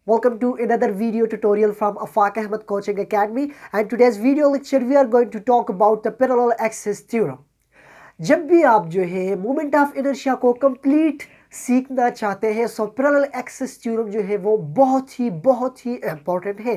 Welcome to another video tutorial from Afaq Ahmad Coaching Academy, and today's video lecture we are going to talk about the parallel axis theorem. जब भी आप जो है moment of inertia को complete सीखना चाहते हैं so parallel axis theorem जो है वो बहुत ही इम्पोर्टेंट है।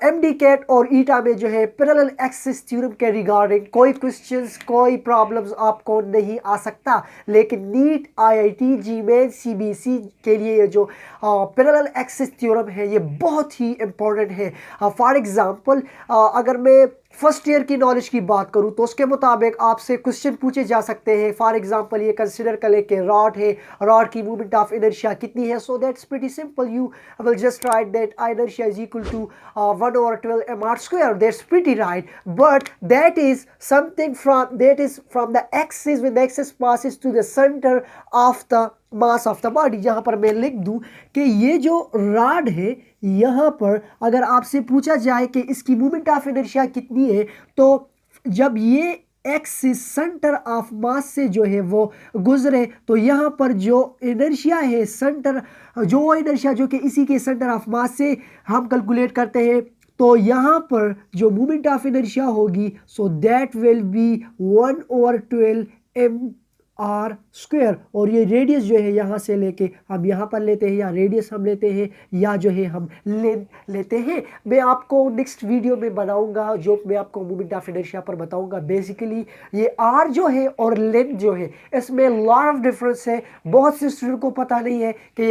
एमडी कैट और ईटा में जो है पैरेलल एक्सिस थ्योरम के रिगार्डिंग कोई क्वेश्चंस कोई प्रॉब्लम्स आपको नहीं आ सकता, लेकिन नीट आईआईटी जीमेन सीबीएसई के लिए ये जो पैरेलल एक्सिस थ्योरम है ये बहुत ही इम्पोर्टेंट है। फॉर एग्जांपल अगर मैं फर्स्ट ईयर की नॉलेज की बात करूं तो उसके मुताबिक आपसे क्वेश्चन पूछे जा सकते हैं। फॉर एग्जांपल ये कंसिडर कर ले कि रॉड है, रॉड की मूवमेंट ऑफ इनर्शिया कितनी है। So that's pretty simple, you will just write that inertia is equal to 1/12 mr square. That's pretty right, but that is from the axis when the axis passes to the center of the mass of the body. यहाँ पर मैं लिख दूं कि ये जो rod है यहाँ पर अगर आपसे पूछा जाए कि इसकी मूवमेंट ऑफ इनर्शिया कितनी है, तो जब ये एक्सिस सेंटर ऑफ मास से जो है वो गुजरे तो यहाँ पर जो इनर्शिया है जो इनर्शिया जो कि इसी के सेंटर ऑफ मास से हम कैलकुलेट करते हैं, तो यहाँ पर जो मूवमेंट ऑफ इनर्शिया होगी सो that will B 1/12 mr square. और ये रेडियस जो है यहाँ से लेके हम यहाँ पर लेते हैं, या रेडियस हम लेते हैं या जो है हम लेंथ लेते हैं। मैं आपको नेक्स्ट वीडियो में बनाऊंगा जो मैं आपको मूवमेंट ऑफ इनर्शिया पर बताऊंगा। बेसिकली ये आर जो है और लेंथ जो है इसमें लॉट ऑफ डिफरेंस है। बहुत से स्टूडेंट को पता नहीं है कि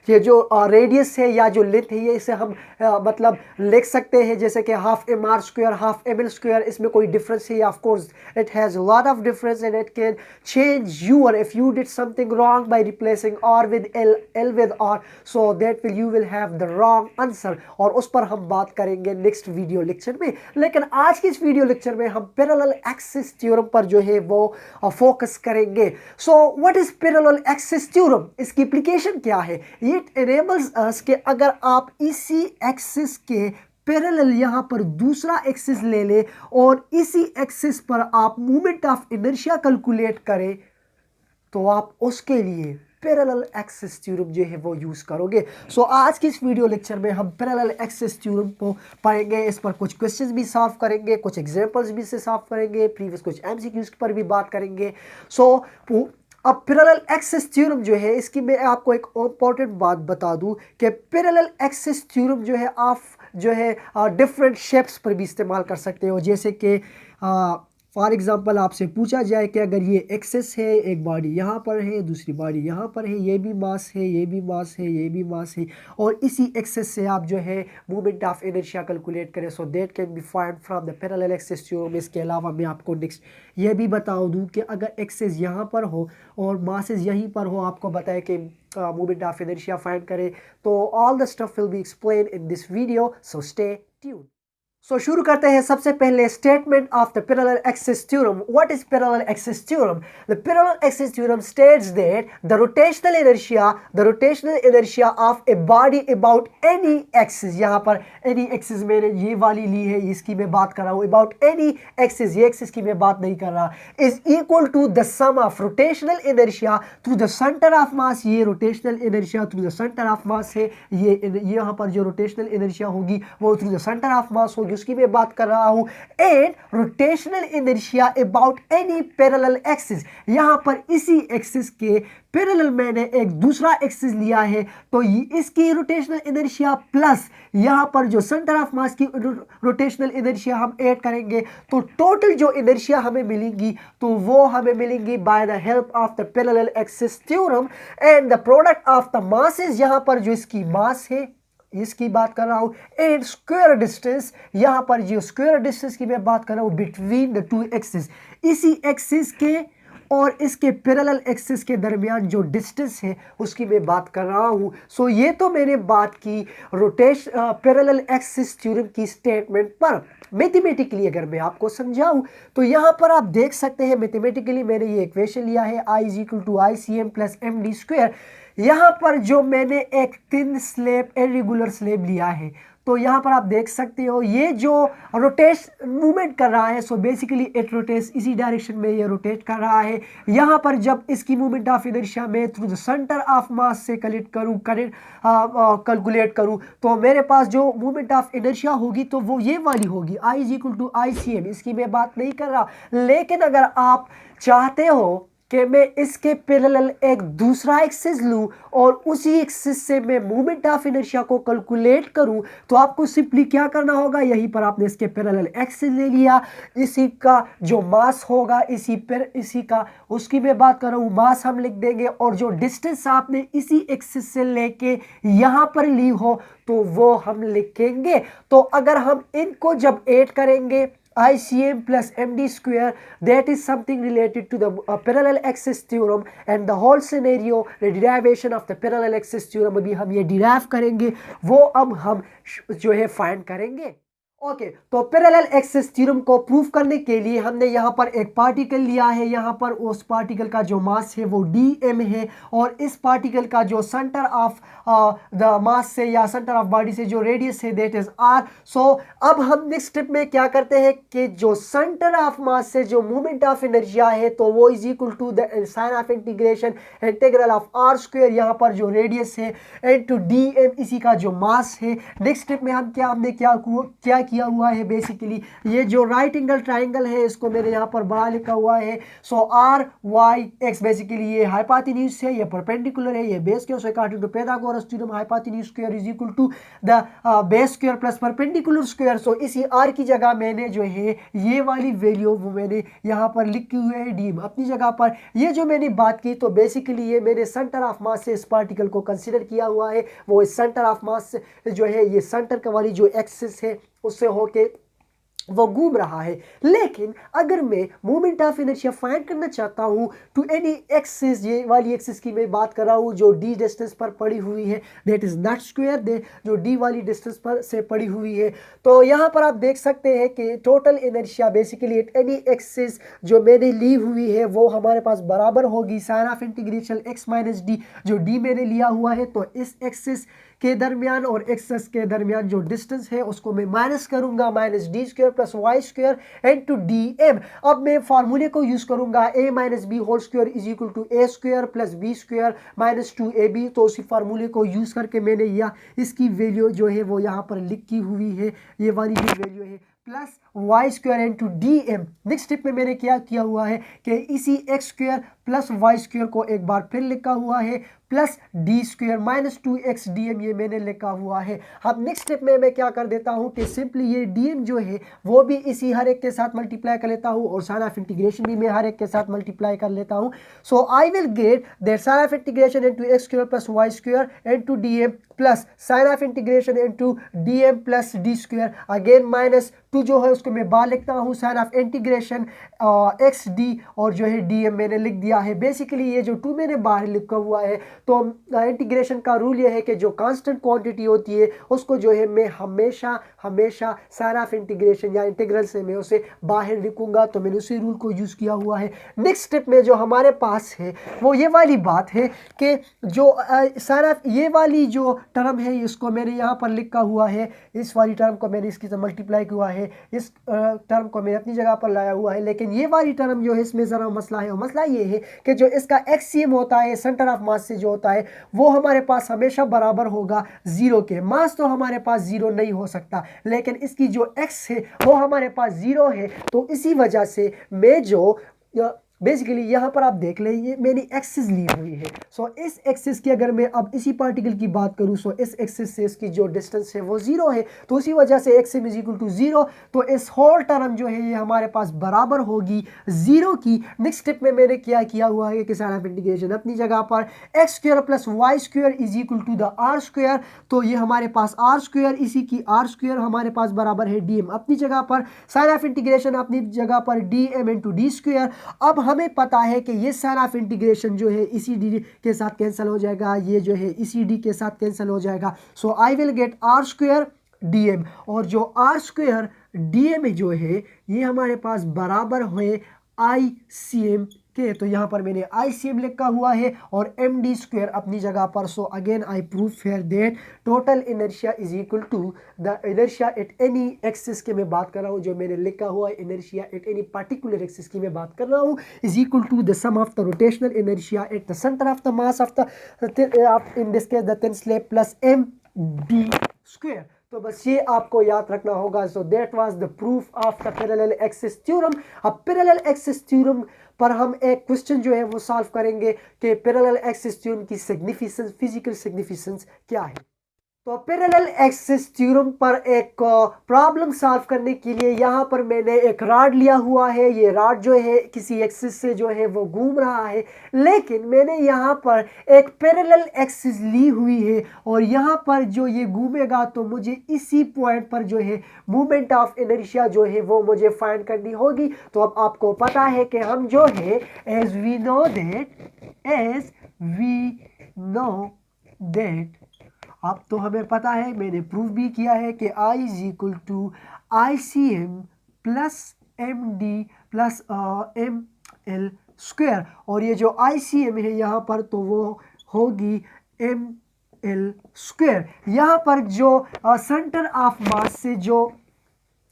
ये जो रेडियस है या जो लेंथ है ये इसे हम मतलब लिख सकते हैं जैसे कि half mr square half ml square. इसमें कोई डिफरेंस है? Of course it has lot of difference and it can change your if you did something wrong by replacing r with l with r, so that you will have the wrong answer. और उस पर हम बात करेंगे next video lecture में। लेकिन आज की इस वीडियो लेक्चर में हम पैरेलल एक्सिस थ्योरम पर जो है वो फोकस करेंगे। So what is parallel axis theorem? इसकी एप्लीकेशन क्या है? इट enables us कि अगर आप इसी एक्सिस के पैरेलल यहाँ पर दूसरा एक्सिस ले ले और इसी एक्सिस पर आप मूवमेंट ऑफ इनर्शिया कैलकुलेट करें तो आप उसके लिए पैरेलल एक्सिस थ्योरम जो है वो यूज करोगे। सो आज की इस वीडियो लेक्चर में हम पैरेलल एक्सिस थ्योरम को पढ़ेंगे। इस पर कुछ क्वेश्चंस भी सॉल्व करेंगे, कुछ एग्जांपल्स भी से सॉल्व करेंगे, प्रीवियस कुछ एमसीक्यूज पर भी बात करेंगे। सो अब पैरेलल एक्सिस थ्योरम जो है इसकी मैं आपको एक इंपॉर्टेंट बात बता दूं कि पैरेलल एक्सिस थ्योरम जो है आप जो है डिफरेंट शेप्स पर भी इस्तेमाल कर सकते हो। जैसे कि फॉर एग्जांपल आपसे पूछा जाए कि अगर ये एक्सिस है, एक बॉडी यहाँ पर है, दूसरी बॉडी यहाँ पर है, ये भी मास है, ये भी मास है, ये भी मास है, और इसी एक्सिस से आप जो है मूवमेंट ऑफ इनर्शिया कैलकुलेट करें, so that can be find from the parallel axis theorem. इसके अलावा मैं आपको नेक्स्ट ये भी बता दूँ कि अगर एक्सिस यहाँ पर हो और मासेस यहीं पर हो, आपको बताए कि मूवमेंट ऑफ इनर्शिया फाइंड करें, तो all the stuff will be explain in this video, so stay tuned. So शुरू करते हैं सबसे पहले statement of the parallel axis theorem. What is parallel axis theorem? The parallel axis theorem states that the rotational inertia of a body about any axis, यहाँ पर any axis मैंने ये वाली ली है, इसकी मैं बात कर रहा हूँ, अबाउट एनी एक्सिस, ये एक्सिस की मैं बात नहीं कर रहा, is equal to the sum of rotational inertia through the centre of mass. ये rotational inertia through the centre of mass है, ये यहाँ पर जो रोटेशनल इनर्शिया होगी वो through the centre of mass होगी, उसकी मैं बात कर रहा हूं। And rotational inertia about any parallel axis, यहां पर इसी एक्सिस के पैरेलल मैंने एक दूसरा एक्सिस लिया है, तो इसकी रोटेशनल इनर्शिया प्लस यहां पर जो सेंटर ऑफ मास की रोटेशनल इनर्शिया हम ऐड करेंगे, तो टोटल जो इनर्शिया हमें मिलेंगी तो वो हमें मिलेंगी by the help of the parallel axis theorem. And the product of the masses, यहां पर जो इसकी मास है इसकी बात कर रहा हूं, एंड स्क्वायर डिस्टेंस, यहां पर जो स्क्वायर डिस्टेंस की मैं बात कर रहा हूं बिटवीन द टू एक्सिस, इसी एक्सिस के और इसके पैरेलल एक्सिस के दरमियान जो डिस्टेंस है उसकी मैं बात कर रहा हूं। सो ये तो मैंने बात की पैरेलल एक्सिस थ्योरम की स्टेटमेंट पर। मैथमेटिकली अगर मैं आपको समझाऊं तो यहां पर आप देख सकते हैं मैथमेटिकली मैंने ये इक्वेशन लिया है, I is equal to ICM plus MD square. यहाँ पर जो मैंने एक थिन स्लैब इरेगुलर स्लैब लिया है, तो यहाँ पर आप देख सकते हो ये जो रोटेट मूवमेंट कर रहा है, सो बेसिकली इट रोटेट्स इसी डायरेक्शन में ये रोटेट कर रहा है। यहाँ पर जब इसकी मूवमेंट ऑफ इनर्शिया में through the centre of mass से कैलकुलेट करूँ तो मेरे पास जो मूवमेंट ऑफ इनर्शिया होगी तो वो ये वाली होगी, I is equal to ICM। इसकी मैं बात नहीं कर रहा, लेकिन अगर आप चाहते हो कि मैं इसके पैरेलल एक दूसरा एक्सिस लूं और उसी एक्सिस से मैं मूवमेंट ऑफ इनर्शिया को कैलकुलेट करूं तो आपको सिंपली क्या करना होगा, यहीं पर आपने इसके पैरेलल एक्सिस ले लिया, इसी का जो मास होगा इसी का उसकी मैं बात कर रहा हूं, मास हम लिख देंगे, और जो डिस्टेंस आपने इसी एक्सिस से लेके यहां पर ली हो तो वो हम लिखेंगे। तो अगर हम इनको जब ऐड करेंगे ICM plus MD square, that is something related to the parallel axis theorem, and the whole scenario the derivation of the parallel axis theorem अभी हम ये derive करेंगे, वो अब हम जो है फाइंड करेंगे। ओके, तो पैरेलल एक्सिस थ्योरम को प्रूव करने के लिए हमने यहाँ पर एक पार्टिकल लिया है, यहाँ पर उस पार्टिकल का जो मास है वो dm है, और इस पार्टिकल का जो सेंटर ऑफ द मास से या सेंटर ऑफ बॉडी से जो रेडियस है दैट इज r। सो अब हम नेक्स्ट स्टेप में क्या करते हैं कि जो सेंटर ऑफ मास से जो मूवमेंट ऑफ इनर्शिया है तो वो is equal to the sine of integral of r square, यहाँ पर जो रेडियस है, एंड टू dm इसी का जो मास है। नेक्स्ट स्टेप में हमने क्या किया हुआ है, बेसिकली ये जो राइट एंगल ट्राइंगल है इसको मैंने यहाँ पर बड़ा लिखा हुआ है। So R Y X, basically ये हाइपोटेन्यूज है, ये परपेंडिकुलर है, ये base square, so according to Pythagoras theorem hypotenuse square is equal to the base square plus perpendicular square. So इसी आर की जगह मैंने जो है ये वाली वैल्यू वो मैंने यहाँ पर लिखी हुई है डी अपनी जगह पर। ये जो मैंने बात की तो बेसिकली ये मैंने सेंटर ऑफ मास से इस पार्टिकल को कंसिडर किया हुआ है, वो इस सेंटर ऑफ मास से जो है ये सेंटर का वाली जो एक्सिस है उससे होके वो घूम रहा है। लेकिन अगर मैं मोमेंट ऑफ इनर्शिया फाइंड करना चाहता हूँ टू एनी एक्सिस, ये वाली एक्सिस की मैं बात कर रहा हूँ जो डी डिस्टेंस पर पड़ी हुई है, दैट इज नॉट स्क्वायर, दे जो डी वाली डिस्टेंस पर से पड़ी हुई है। तो यहाँ पर आप देख सकते हैं कि total inertia basically eight any axis जो मैंने ली हुई है वो हमारे पास बराबर होगी sine of integration x minus d, जो डी मैंने लिया हुआ है तो इस एक्सिस के दरमियान और एक्सिस के दरमियान जो डिस्टेंस है उसको मैं माइनस करूंगा, minus D square plus Y square and two D M. अब मैं फार्मूले को यूज करूंगा A minus B whole square is equal to A square plus B square minus 2ab। तो उसी फार्मूले को यूज करके मैंने यह इसकी वैल्यू जो है वो यहाँ पर लिखी हुई है, ये वाली जो वैल्यू है plus Y square and two D m. Next step में मैंने क्या किया हुआ है कि इसी x square plus Y square को एक बार फिर लिखा हुआ है plus D square minus 2x dm, ये मैंने लिखा हुआ है। अब नेक्स्ट स्टेप में मैं क्या कर देता हूँ कि सिंपली ये dm जो है वो भी इसी हर एक के साथ मल्टीप्लाई कर लेता हूँ और साइन ऑफ इंटीग्रेशन भी मैं हर एक के साथ मल्टीप्लाई कर लेता हूँ। So I will get that sign of integration into X square plus Y square into dm plus sign of integration into dm plus D square, again minus 2 जो है उसको मैं बाहर लिखता हूँ sign of integration X D और जो है dm मैंने लिख दिया है। बेसिकली ये जो 2 मैंने बाहर लिखा हुआ है तो इंटीग्रेशन का रूल ये है कि जो कांस्टेंट क्वांटिटी होती है उसको जो है मैं हमेशा साइन ऑफ इंटीग्रेशन या इंटीग्रल से मैं उसे बाहर लिखूंगा, तो मैंने उसी रूल को यूज़ किया हुआ है। नेक्स्ट स्टेप में जो हमारे पास है वो ये वाली बात है कि जो साइन ऑफ ये वाली जो टर्म है इसको मैंने यहाँ पर लिखा हुआ है, इस वाली टर्म को मैंने इसकी मल्टीप्लाई किया है, इस टर्म को मैंने अपनी जगह पर लाया हुआ है। लेकिन ये वाली टर्म जो है इसमें ज़रा मसला है, और मसला ये है कि जो इसका एक्सियम होता है सेंटर ऑफ मास से जो होता है वो हमारे पास हमेशा बराबर होगा 0 के। मास तो हमारे पास 0 नहीं हो सकता, लेकिन इसकी जो x है वो हमारे पास 0 है। तो इसी वजह से मैं जो बेसिकली यहाँ पर आप देख लें ये मैंने एक्सिस ली हुई है। सो इस एक्सिस की अगर मैं अब इसी पार्टिकल की बात करूँ सो इस एक्सिस से इसकी जो डिस्टेंस है वो 0 है, तो उसी वजह से एक्सिस इज इक्वल टू 0, तो इस होल टर्म जो है ये हमारे पास बराबर होगी 0 की। नेक्स्ट स्टेप में मैंने क्या किया हुआ है कि साइन ऑफ इंटीग्रेशन अपनी जगह पर x square plus Y square is equal to the r square, तो ये हमारे पास आर स्क्वायर इसी की आर स्क्वायर हमारे पास बराबर है डी एम अपनी जगह पर, साइन ऑफ इंटीग्रेशन अपनी जगह पर d m into d square. अब हमें पता है कि ये साइन ऑफ इंटीग्रेशन जो है इसी डी के साथ कैंसिल हो जाएगा, ये जो है इसी डी के साथ कैंसिल हो जाएगा। So I will get R square D M, और जो आर स्क्वायर डी एम जो है ये हमारे पास बराबर है आई सी एम के तो यहाँ पर मैंने ICM लिखा हुआ है और md स्क्वायर अपनी जगह पर। So again I prove here that total inertia is equal to the inertia at any axis की मैं बात कर रहा हूँ, जो मैंने लिखा हुआ है inertia at any particular axis की मैं बात कर रहा हूँ, is equal to the sum of the rotational inertia at the centre of the mass of the in this case the thin slab plus md square. तो बस ये आपको याद रखना होगा। So that was the proof of the parallel axis theorem. अब parallel axis theorem पर हम एक क्वेश्चन जो है वो सॉल्व करेंगे कि पैरेलल एक्सिस थ्योरम की सिग्निफिकेंस, फिजिकल सिग्निफिकेंस क्या है। तो पैरेलल एक्सिस थ्योरम पर एक प्रॉब्लम सॉल्व करने के लिए यहाँ पर मैंने एक रॉड लिया हुआ है। ये रॉड जो है किसी एक्सिस से जो है वो घूम रहा है, लेकिन मैंने यहाँ पर एक पैरेलल एक्सिस ली हुई है और यहाँ पर जो ये घूमेगा तो मुझे इसी पॉइंट पर जो है मोमेंट ऑफ इनर्शिया जो है वो मुझे फाइंड करनी होगी। तो अब आपको पता है कि हम जो है एज वी नो दैट अब तो हमें पता है, मैंने प्रूव भी किया है कि I is equal to ICM plus MD plus ML square. और ये जो ICM है यहाँ पर तो वो होगी ML स्क्वायर। यहाँ पर जो सेंटर ऑफ मास से जो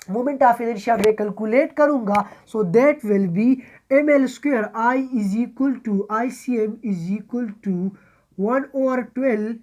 मोमेंट ऑफ इनर्शिया मैं कैलकुलेट करूँगा, so that will be ML square. I is equal to ICM is equal to 1/12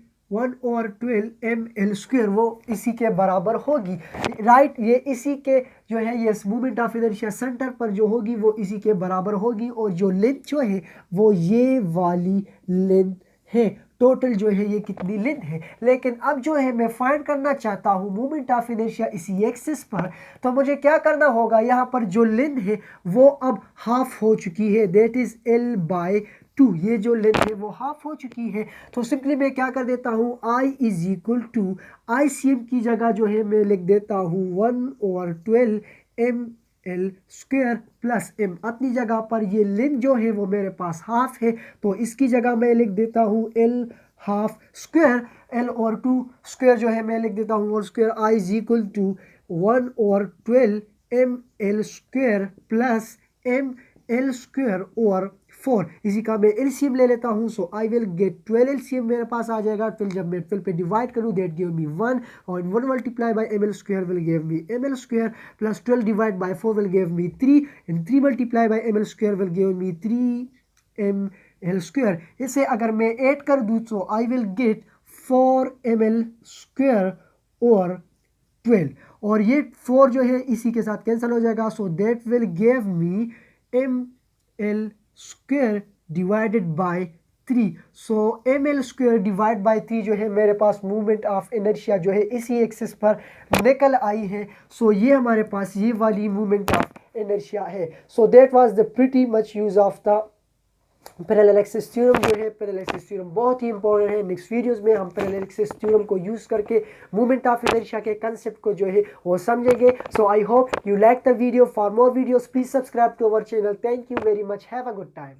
ML square, वो इसी के बराबर होगी, राइट। ये इसी के जो है ये मोमेंट ऑफ इनर्शिया सेंटर पर जो होगी वो इसी के बराबर होगी। और जो लेंथ जो है वो ये वाली लेंथ है। टोटल जो है ये कितनी लेंथ है। लेकिन अब जो है मैं फाइंड करना चाहता हूँ मोमेंट ऑफ इनर्शिया इसी एक्सिस पर, तो मुझे क्या करना होगा, यहाँ पर जो लेंथ है वो अब हाफ हो चुकी है, दैट इज L/2। ये जो लेंथ है वो हाफ हो चुकी है। तो सिंपली मैं क्या कर देता हूँ, I is equal to ICM की जगह जो है मैं लिख देता हूँ 1/12 ML स्क्वायर प्लस M। अपनी जगह पर ये लेंथ जो है वो मेरे पास हाफ है, तो इसकी जगह मैं लिख देता हूँ L हाफ स्क्वायर। L और 2 स्क्वायर जो है मैं लिख देता हूँ और square. I is equal to 1/12 ML square plus ML square और 4। इसी का मैं एलसीएम ले लेता हूँ। So I will get 12 LCM मेरे पास आ जाएगा। फिर जब मैं 12 पे डिवाइड करूँ दैट गिव मी 1 और 1 multiply by ML square will give me ML square plus 12 divide by 4 will give me 3 and 3 multiply by ML square will give me 3ML square. इसे अगर मैं ऐड कर दूँ तो आई विल गेट 4ML स्क्वायर और 12 और ये 4 जो है इसी के साथ कैंसिल हो जाएगा। सो that will give me ML square divided by 3। So ML square divide by 3 जो है मेरे पास मूवमेंट ऑफ इनर्शिया जो है इसी एक्सिस पर निकल आई है। सो ये हमारे पास ये वाली मूवमेंट ऑफ इनर्शिया है। So that was the pretty much use of the parallel axis theorem. जो है पैरेलल एक्सिस थ्योरम बहुत ही इंपॉर्टेंट है। नेक्स्ट वीडियोस में हम पैरेलल एक्सिस थ्योरम को यूज करके मूवमेंट ऑफ इनर्शिया के कंसेप्ट को जो है वो समझेंगे। So I hope you like the video. For more videos please subscribe to our channel. Thank you very much. Have a good time.